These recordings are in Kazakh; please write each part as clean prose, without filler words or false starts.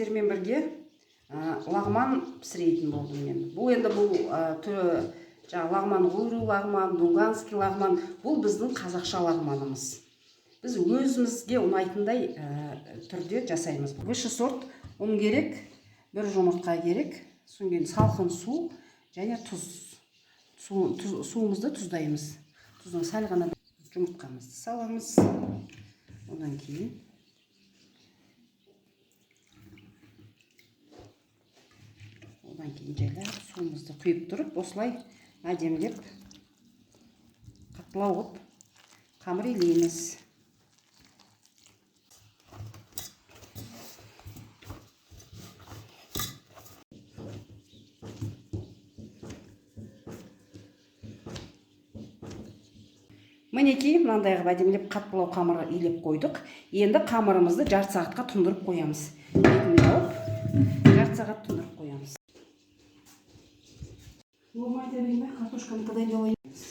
сіздермен бірге лағман пісіретін болдым мен. Бұл енді бұл түрі лағман, ғуру лағман, дунганский лағман. Бұл біздің қазақша лағманымыз. Біз өзімізге ұнайтындай түрде жасаймыз. Высший сорт ұн керек, бір жұмыртқа керек, содан кейін салқын су және тұз. Суымызды тұздаймыз. Тұздың сәл ғана жұмыртқамызды саламыз. Одан кейін жайлап суымызды құйып тұрып, осылай әдемілеп қаттылау қылып қамыр илейміз. Мінекей, мынандай қылып әдемілеп қаттылау қамыры илеп қойдық. Енді қамырымызды жарты сағатқа тұндырып қоямыз. Бетін жауып, жарты сағат тұндырып қоямыз. Картошканы дайындаймыз.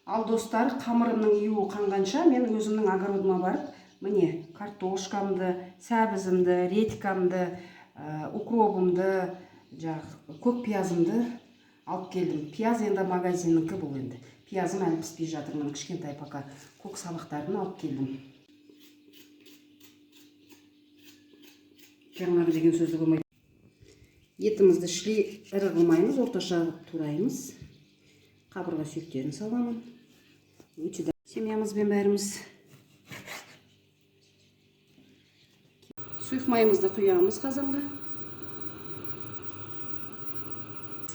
Ал достар, қамырымның июі қанғанша мен өзімнің огородыма барып, міне картошкамды, сәбізімді, редькамды, укробымды, көк пиязымды алып келдім. Пияз енді магазиннікі бұл енді. Пиязым әлі піспей жатыр, мен кішкентай пока көк сабақтарын алып келдім. Жаңағы деген сөзді қоймайды. Етімізді шілей ірі қылмаймыз, орташа тураймыз. Қабырға сүйектерін саламын. Өтеді семьямызбен бәріміз. Сұйық майымызды құямыз қазанға.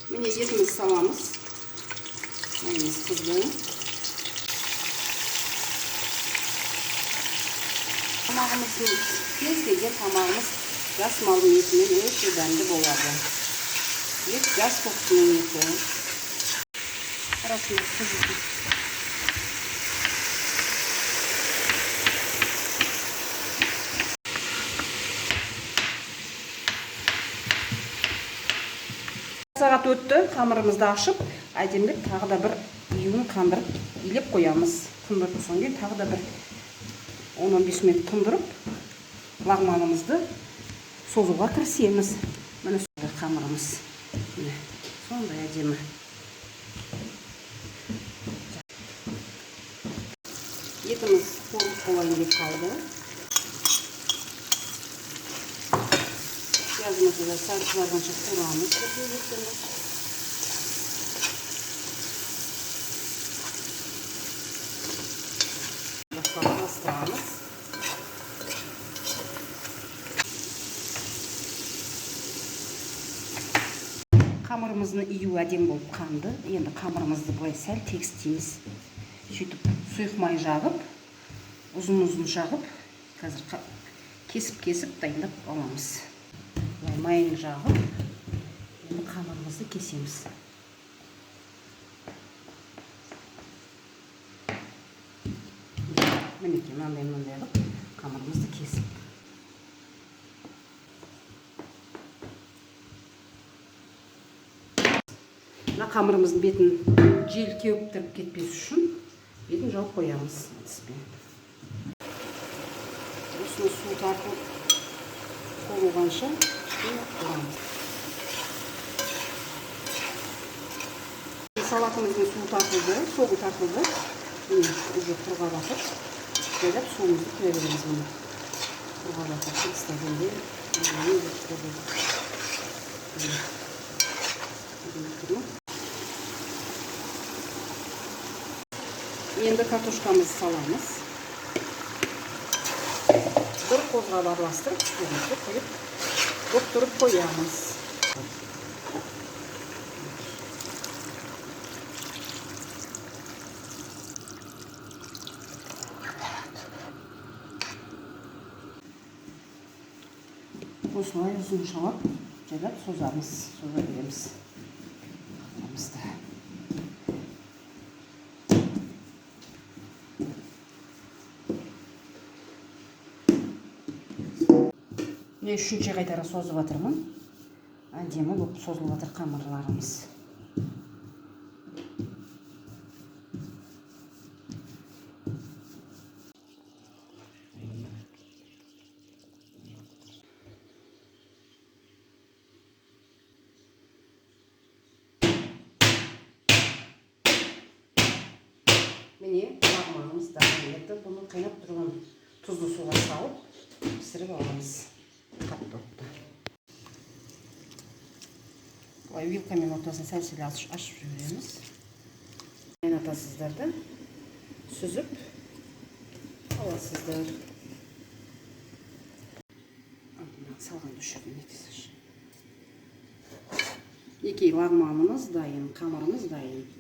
Міне етімізді саламыз. Майымыз қызды. Тамағымыздың кез келген тамағымыз жас малдың етімен өте дәмді болады. Ет жас қоқсының еті. Арасында қызды. Сағат өтті, қамырымызды ашып, әдемілеп тағы да бір июін қандырып, илеп қоямыз. Тұндырып соң кейін тағы да бір 10-15 минут тұндырып, лағманымызды созуға кірісеміз. Міне сондай қамырымыз. Сондай әдемі. Етіміз қуырылып болайын деп қалды. Пиязымызды да сәл қызарғанша қуырамыз. Бастырамыз. Қамырымыздың июі әдем болып қанды. Енді қамырымызды былай сәл тегістейміз. Сөйтіп сұйық май жағып, ұзын-ұзын жағып, қазір кесіп дайындап аламыз. Майын жағып, енді қамырымызды кесеміз. Мінекей, мынандай қылып қамырымызды кесіп. Мына қамырымыздың бетін жел кеуіп кетпес үшін бетін жауып қоямыз. Осыны су тартылып қорылғанша қоямыз. Салатымыздың суы тартылды, соғы тартылды. Міне, уже құрға батыр. Жайлап суымызды құя береміз мұны. Құрға батыр, тегістегенде. Енді картошкамызды саламыз. Бір қозға барластырып, құйып, доқтырып қоямыз. Осылай ұзын-шалап, жайлап соза береміз. Мен үшінші қайтара созып жатырмын. Әдемі болып созылып жатыр қамырларымыз. Mine lağmanımız dayın. Енді bunu қайнап тұрған тұзды суға салып пісіріп аламыз. Картопты. Былай вилкамен ортасын сәл-сәл ашып жібереміз. Қайнатасыздар да сүзіп аласыздар. Салған düşürün етесіз. Екі лағманымыз дайын, қамырымыз дайын.